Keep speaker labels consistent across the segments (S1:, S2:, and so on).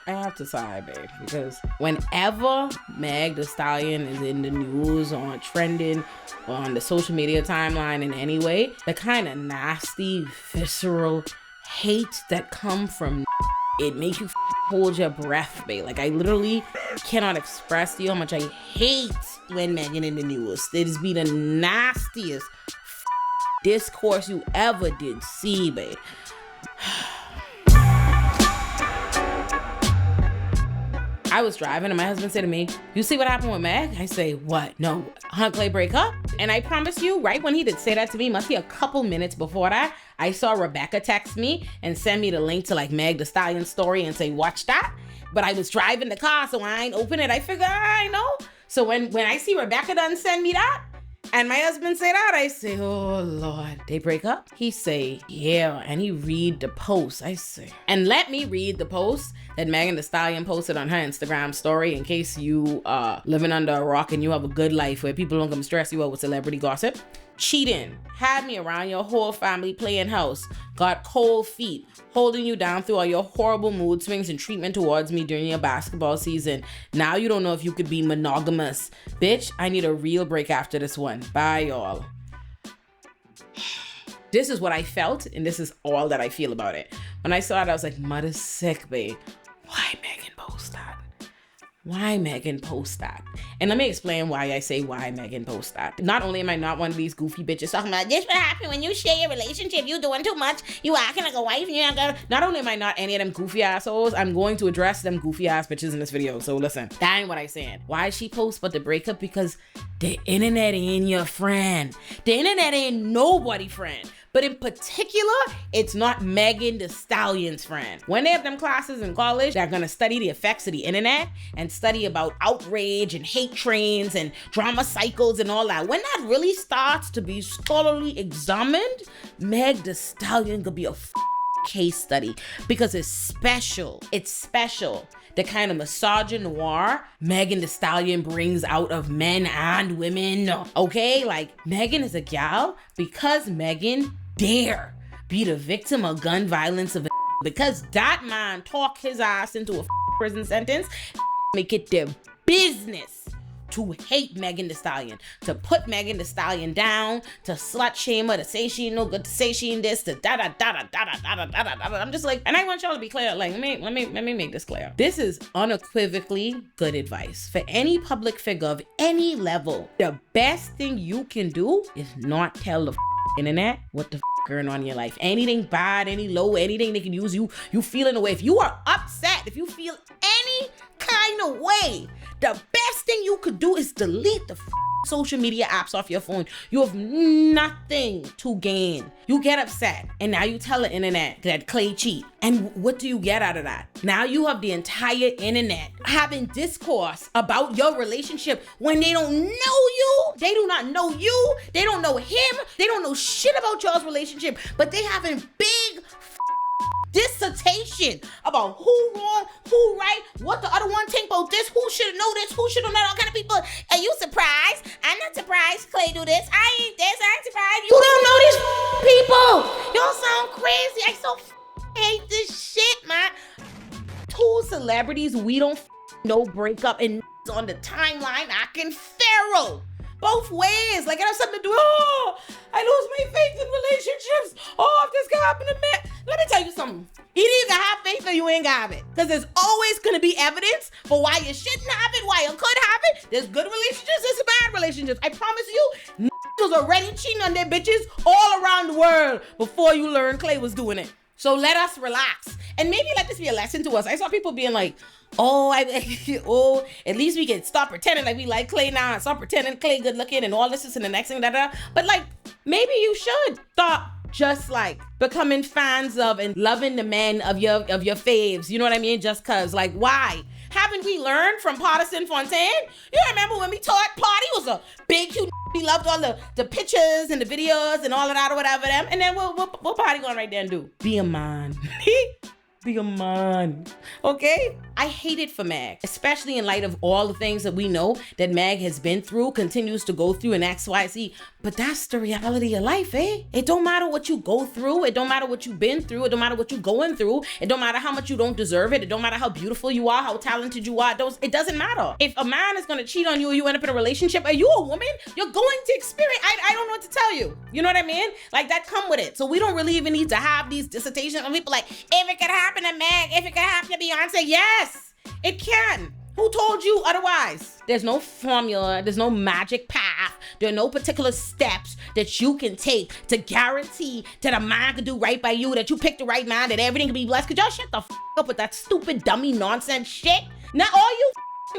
S1: I have to sigh, babe, because whenever Meg Thee Stallion is in the news or trending or on the social media timeline in any way, the kind of nasty, visceral hate that come from it makes you hold your breath, babe. Like, I literally cannot express to you how much I hate when Megan in the news. It has been the nastiest discourse you ever did see, babe. I was driving and my husband said to me, "You see what happened with Meg?" I say, "What? No, Klay break up?" And I promise you, right when he did say that to me, must be a couple minutes before that, I saw Rebecca text me and send me the link to like Meg Thee Stallion's story and say, "Watch that." But I was driving the car, so I ain't open it. I figure, I know. So when I see Rebecca done send me that, and my husband say that, I say, "Oh Lord, they break up?" He say, "Yeah," and he read the post. I say, and let me read the post that Megan Thee Stallion posted on her Instagram story in case you living under a rock and you have a good life where people don't come stress you out with celebrity gossip. Cheating, had me around your whole family playing house, got cold feet, holding you down through all your horrible mood swings and treatment towards me during your basketball season. Now you don't know if you could be monogamous. Bitch, I need a real break after this one. Bye, y'all. This is what I felt, and this is all that I feel about it. When I saw it, I was like, mother sick, babe. Why Megan post that? Why Megan post that? And let me explain why I say why Megan post that. Not only am I not one of these goofy bitches talking about this what happen when you share your relationship, you doing too much, you acting like a wife, and you're not gonna. Not only am I not any of them goofy assholes, I'm going to address them goofy ass bitches in this video. So listen, that ain't what I saying. Why she post but the breakup? Because the internet ain't your friend. The internet ain't nobody friend. But in particular, it's not Megan Thee Stallion's friend. When they have them classes in college, they're gonna study the effects of the internet and study about outrage and hate trains and drama cycles and all that. When that really starts to be scholarly examined, Meg Thee Stallion could be a case study because it's special. It's special. The kind of misogynoir Megan Thee Stallion brings out of men and women. Okay, like Megan is a gal because Megan dare be the victim of gun violence of because that man talk his ass into a prison sentence, make it their business to hate Megan Thee Stallion, to put Megan Thee Stallion down, to slut shame her, to say she ain't no good, to say she ain't this, to da da da da da da da da da da. I'm just like, and I want y'all to be clear. Like, let me make this clear. This is unequivocally good advice for any public figure of any level. The best thing you can do is not tell the internet what the going on in your life. Anything bad, any low, anything they can use you feeling away. If you are upset, if you feel any kind of way, the best thing you could do is delete the social media apps off your phone. You have nothing to gain. You get upset and now you tell the internet that Klay cheat. And what do you get out of that? Now you have the entire internet having discourse about your relationship when they don't know you. They do not know you. They don't know him. They don't know shit about y'all's relationship, but they having big dissertation about who wrong, who right, what the other one think about this, who should know this, who should have known, all kind of people. Are you surprised? I'm not surprised Klay do this. I ain't this, I ain't surprised. You don't know these people. Y'all sound crazy. I so hate this shit, man. Two celebrities we don't know break up and on the timeline acting feral. Both ways. Like, it has something to do. Oh, I lose my faith in relationships. Oh, if this can happen to me. Let me tell you something. Either you can have faith or you ain't gonna have it. Because there's always going to be evidence for why you shouldn't have it, why you could have it. There's good relationships, there's bad relationships. I promise you, was already cheating on their bitches all around the world before you learned Klay was doing it. So let us relax. And maybe let this be a lesson to us. I saw people being like, oh, at least we can stop pretending like we like Klay now and stop pretending Klay good looking and all this and the next thing, da. But like, maybe you should stop just like becoming fans of and loving the men of your faves. You know what I mean? Just cause, like, why? Haven't we learned from Partisan Fontaine? You remember when we taught Party was a big, cute, we loved all the pictures and the videos and all of that or whatever them. And then what Party going right there and do? Be a man. Be a man. Okay? I hate it for Mag, especially in light of all the things that we know that Mag has been through, continues to go through in XYZ. But that's the reality of life, eh? It don't matter what you go through. It don't matter what you've been through. It don't matter what you're going through. It don't matter how much you don't deserve it. It don't matter how beautiful you are, how talented you are. It doesn't matter. If a man is going to cheat on you or you end up in a relationship, are you a woman? You're going to experience, I don't know what to tell you. You know what I mean? Like, that come with it. So we don't really even need to have these dissertations on people like, if it could happen to Meg, if it could happen to Beyonce, yes, it can. Who told you otherwise? There's no formula. There's no magic path. There are no particular steps that you can take to guarantee that a man can do right by you, that you pick the right man, that everything can be blessed. Could y'all shut the up with that stupid dummy nonsense shit? Now all you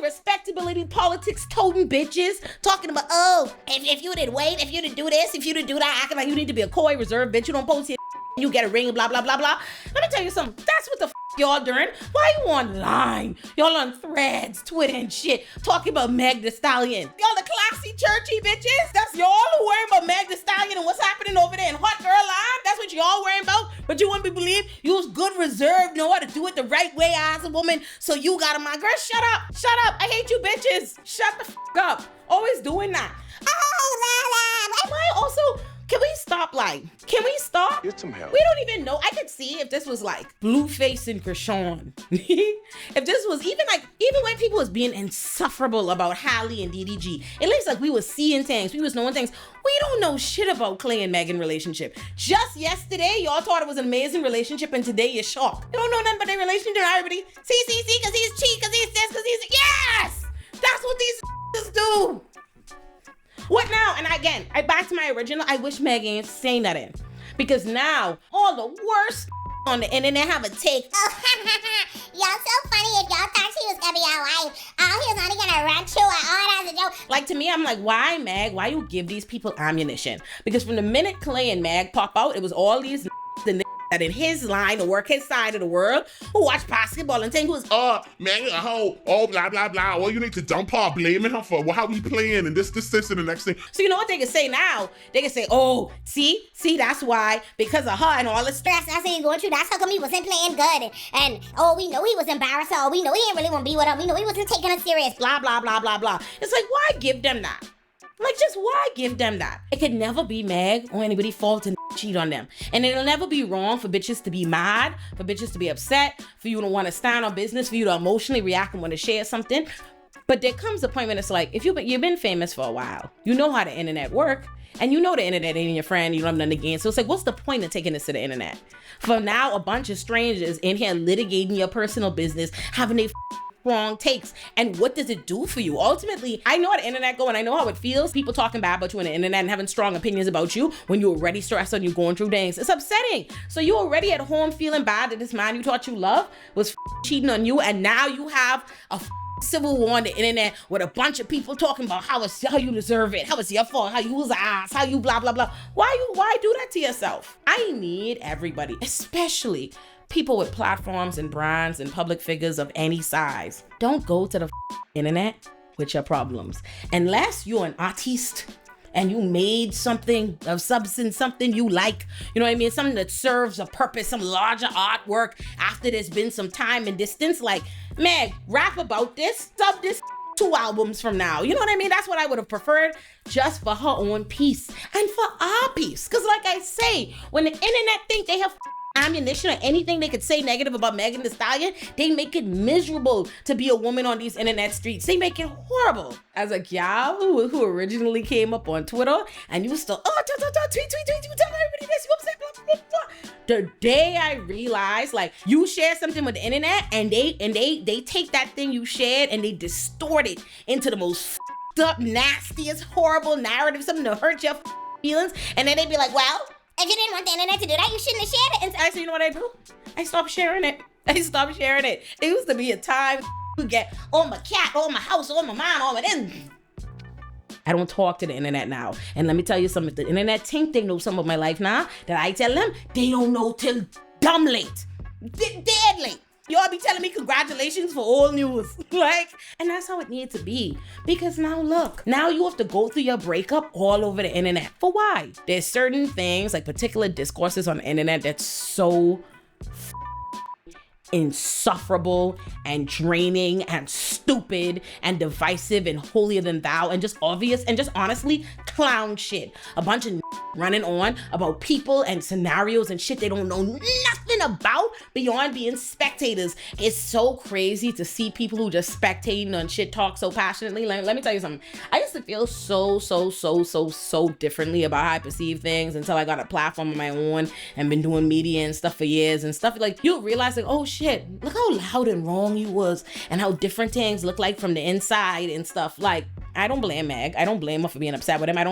S1: respectability politics toting bitches talking about, oh, if you did wait, if you did do this, if you did do that, acting like you need to be a coy reserved bitch, you don't post your you get a ring, blah, blah, blah, blah. Let me tell you something. That's what the y'all doing. Why you online? Y'all on Threads, Twitter and shit, talking about Meg Thee Stallion. Y'all the classy, churchy bitches? That's y'all who worrying about Meg Thee Stallion and what's happening over there in Hot Girl Line? That's what y'all worrying about? But you wouldn't be believe you was good reserved, know how to do it the right way as a woman, so you got a mind. Girl, shut up. Shut up. I hate you bitches. Shut the up. Always doing that. Oh, la, la. Why also... Can we stop? Can we stop?
S2: Get some help.
S1: We don't even know. I could see if this was like Blueface and Krishan. If this was even when people was being insufferable about Halle and DDG, it looks like we was seeing things, we was knowing things. We don't know shit about Klay and Megan relationship. Just yesterday, y'all thought it was an amazing relationship, and today you're shocked. You don't know nothing about their relationship, everybody. See, because he's cheat, because he's this, because he's... Yes! That's what these do. What now? And again, I back to my original. I wish Meg ain't saying that in. Because now, all the worst on the internet have a take.
S3: Oh, y'all so funny if y'all thought she was gonna be our wife. Oh, he was only gonna run to her. Oh, that's a joke.
S1: Like, to me, I'm like, why, Meg? Why you give these people ammunition? Because from the minute Klay and Meg pop out, it was all these the that in his line to work his side of the world who watch basketball and think who's
S2: man, a hoe, blah blah blah. Well, you need to dump her, blaming her for how we playing and this and the next thing.
S1: So you know what they can say now? They can say, oh, see, that's why, because of her and all the stress
S3: that's he going through. That's how come he wasn't playing good. And oh, we know he was embarrassed. Oh, we know he didn't really want to be with her. We know he wasn't taking us serious.
S1: Blah blah blah blah blah. It's like, why give them that? Like, just why give them that? It could never be Meg or anybody fault to cheat on them. And it'll never be wrong for bitches to be mad, for bitches to be upset, for you to want to stand on business, for you to emotionally react and want to share something. But there comes a point when it's like, if you've been famous for a while, you know how the internet work, and you know the internet ain't your friend, you don't have nothing to gain. So it's like, what's the point of taking this to the internet? For now, a bunch of strangers in here litigating your personal business, having a wrong takes, and what does it do for you? Ultimately, I know how the internet go and I know how it feels. People talking bad about you on the internet and having strong opinions about you when you're already stressed and you're going through things. It's upsetting. So you're already at home feeling bad that this man you thought you loved was cheating on you, and now you have a civil war on the internet with a bunch of people talking about how you deserve it, how it's your fault, how you was an ass, how you blah blah blah. Why do that to yourself? I need everybody, especially people with platforms and brands and public figures of any size. Don't go to the internet with your problems. Unless you're an artiste and you made something of substance, something you like, you know what I mean? Something that serves a purpose, some larger artwork after there's been some time and distance. Like, Meg, rap about this, sub this 2 albums from now. You know what I mean? That's what I would have preferred, just for her own peace and for our peace. Because like I say, when the internet think they have ammunition or anything they could say negative about Megan Thee Stallion, they make it miserable to be a woman on these internet streets. They make it horrible. As a gal who originally came up on Twitter and you still tweet, tell everybody this, you upset, blah, blah, blah. The day I realized, like, you share something with the internet and they take that thing you shared and they distort it into the most up, nastiest, horrible narrative, something to hurt your feelings, and then they be like, well,
S3: if you didn't want the internet to do that, you shouldn't have shared it.
S1: And I said, you know what I do? I stopped sharing it. It used to be a time you get, oh, my cat, oh, my house, oh, my mom, oh, my then. I don't talk to the internet now. And let me tell you something. If the internet think they know some of my life now that I tell them, they don't know till dumb late. Dead late. Y'all be telling me congratulations for all news. And that's how it needs to be. Because now look, now you have to go through your breakup all over the internet. For why? There's certain things, like particular discourses on the internet that's so insufferable and draining and stupid and divisive and holier than thou and just obvious and just honestly clown shit. A bunch of running on about people and scenarios and shit they don't know nothing about beyond being spectators. It's so crazy to see people who just spectating on shit talk so passionately. Let me tell you something. I used to feel so differently about how I perceive things until I got a platform of my own and been doing media and stuff for years and stuff. Like, you'll realize, like, oh shit, look how loud and wrong you was and how different things look like from the inside and stuff. Like, I don't blame Meg. I don't blame her for being upset with him. I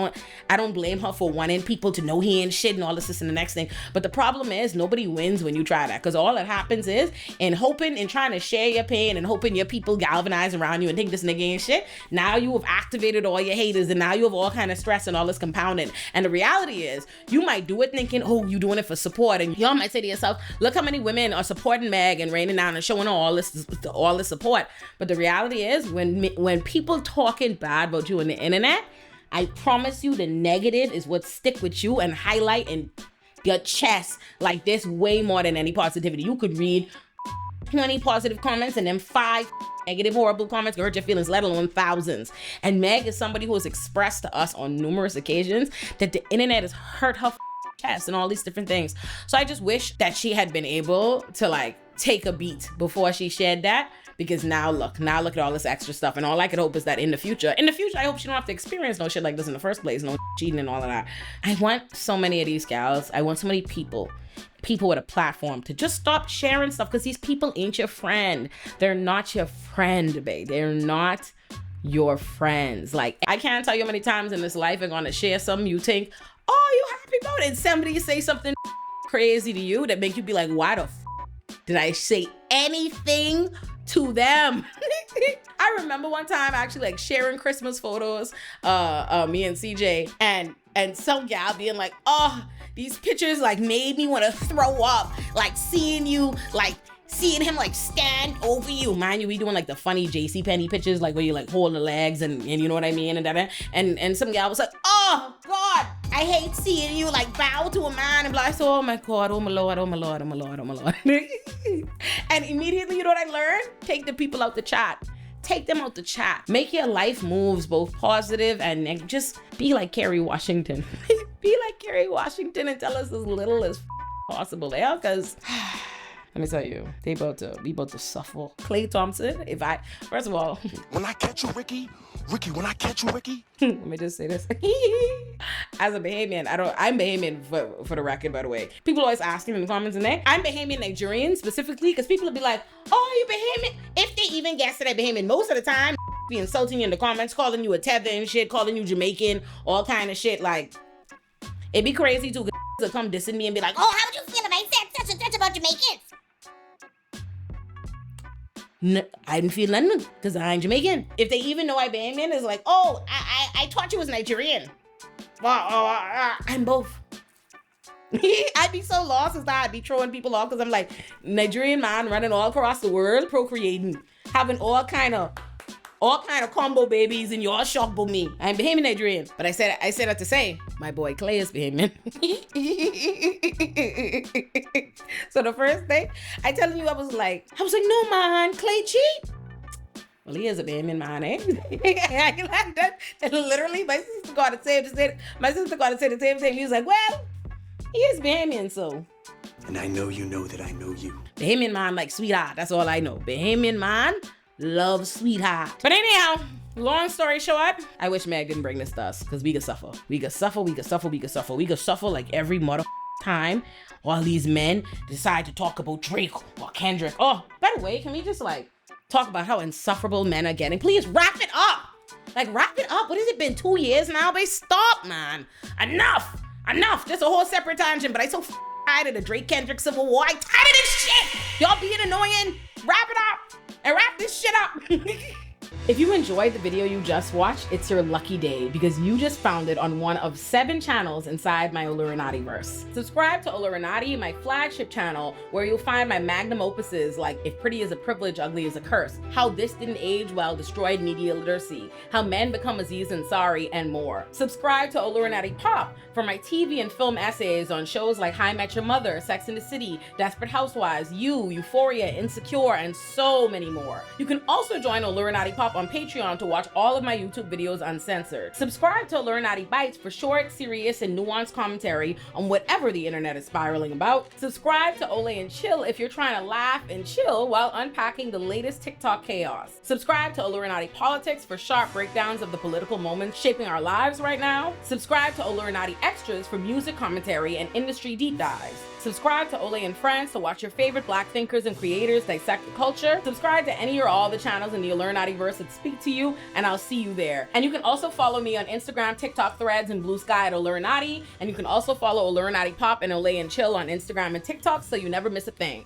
S1: don't blame her for wanting people to know he ain't shit and all this and the next thing. But the problem is nobody wins when you try that, because all that happens is in hoping and trying to share your pain and hoping your people galvanize around you and think this nigga ain't shit. Now you have activated all your haters and now you have all kind of stress and all this compounding. And the reality is you might do it thinking, oh, you doing it for support. And y'all might say to yourself, look how many women are supporting Meg and raining down and showing her all this support. But the reality is when people talking bad about you on the internet, I promise you the negative is what stick with you and highlight in your chest like this way more than any positivity. You could read 20 positive comments and then 5 negative, horrible comments can hurt your feelings, let alone thousands. And Meg is somebody who has expressed to us on numerous occasions that the internet has hurt her chest and all these different things. So I just wish that she had been able to like take a beat before she shared that. Because now look at all this extra stuff. And all I could hope is that in the future, I hope she don't have to experience no shit like this in the first place, no cheating and all of that. I want so many of these gals. I want so many people with a platform to just stop sharing stuff, because these people ain't your friend. They're not your friend, babe. They're not your friends. Like, I can't tell you how many times in this life I'm gonna share something you think, oh, you happy about it? And somebody say something crazy to you that make you be like, why the did I say anything to them? I remember one time actually like sharing Christmas photos, me and CJ, and some gal being like, oh, these pictures like made me want to throw up, like seeing him like stand over you. Mind you, we doing like the funny JCPenney pictures, like where you like hold the legs and you know what I mean, and some gal was like, oh God, I hate seeing you like bow to a man and be like, oh my God, oh my Lord. And immediately, you know what I learned? Take the people out the chat. Take them out the chat. Make your life moves both positive and just be like Kerry Washington. Be like Kerry Washington and tell us as little as possible there, because let me tell you, we about to suffer. Klay Thompson, first of all,
S4: when I catch you, Ricky, when I catch you, Ricky.
S1: Let me just say this. As a Bahamian, I'm Bahamian for the record, by the way. People always asking in the comments and there. I'm Bahamian Nigerian specifically, because people will be like, oh, you Bahamian? If they even guess that I'm Bahamian, most of the time, be insulting you in the comments, calling you a tether and shit, calling you Jamaican, all kind of shit. Like, it'd be crazy to come dissing me and be like, oh, how would you feel if I said such and such about Jamaicans? No, I didn't feel nothing because I'm Jamaican. If they even know I'm Bahamian, it's like, oh, I thought you was Nigerian. I'm both. I'd be so lost as that I'd be throwing people off, because I'm like, Nigerian man running all across the world, procreating, having all kind of combo babies, and y'all shocked about me. I'm Bahamian Nigerian. But I said that to say, my boy Klay is Bahamian. So the first thing, I telling you, I was like, no man, Klay cheat. Well, he is a Bahamian man, eh? And literally, my sister got to say the same thing. He was like, well, he is Bahamian, so.
S4: And I know you know that I know you.
S1: Bahamian man like sweetheart, that's all I know. Bahamian man love sweetheart. But anyhow, long story short, I wish Meg didn't bring this to us, because we could suffer. We could suffer like every mother time all these men decide to talk about Drake or Kendrick. Oh, by the way, can we just like talk about how insufferable men are getting? Please wrap it up. Like, wrap it up. What has it been, 2 years now? But stop, man. Enough. Just a whole separate tangent, but I so tired of the Drake Kendrick Civil War. I'm tired of this shit. Y'all being annoying. Wrap it up and wrap this shit up. If you enjoyed the video you just watched, it's your lucky day because you just found it on one of 7 channels inside my Illuminati-verse. Subscribe to Illuminati, my flagship channel, where you'll find my magnum opuses like If Pretty is a Privilege, Ugly is a Curse, How This Didn't Age Well Destroyed Media Literacy, How Men Become Aziz Ansari, and more. Subscribe to Illuminati Pop for my TV and film essays on shows like How I Met Your Mother, Sex and the City, Desperate Housewives, You, Euphoria, Insecure, and so many more. You can also join Illuminati Pop on Patreon to watch all of my YouTube videos uncensored. Subscribe to Illuminati Bites for short, serious, and nuanced commentary on whatever the internet is spiraling about. Subscribe to Olay and Chill if you're trying to laugh and chill while unpacking the latest TikTok chaos. Subscribe to Illuminati Politics for sharp breakdowns of the political moments shaping our lives right now. Subscribe to Illuminati Extras for music commentary and industry deep dives. Subscribe to Olay and Friends to watch your favorite Black thinkers and creators dissect the culture. Subscribe to any or all the channels in the Illuminati-verse that speak to you, and I'll see you there. And you can also follow me on Instagram, TikTok, Threads, and Blue Sky at Illuminati. And you can also follow Illuminati Pop and Olay and Chill on Instagram and TikTok so you never miss a thing.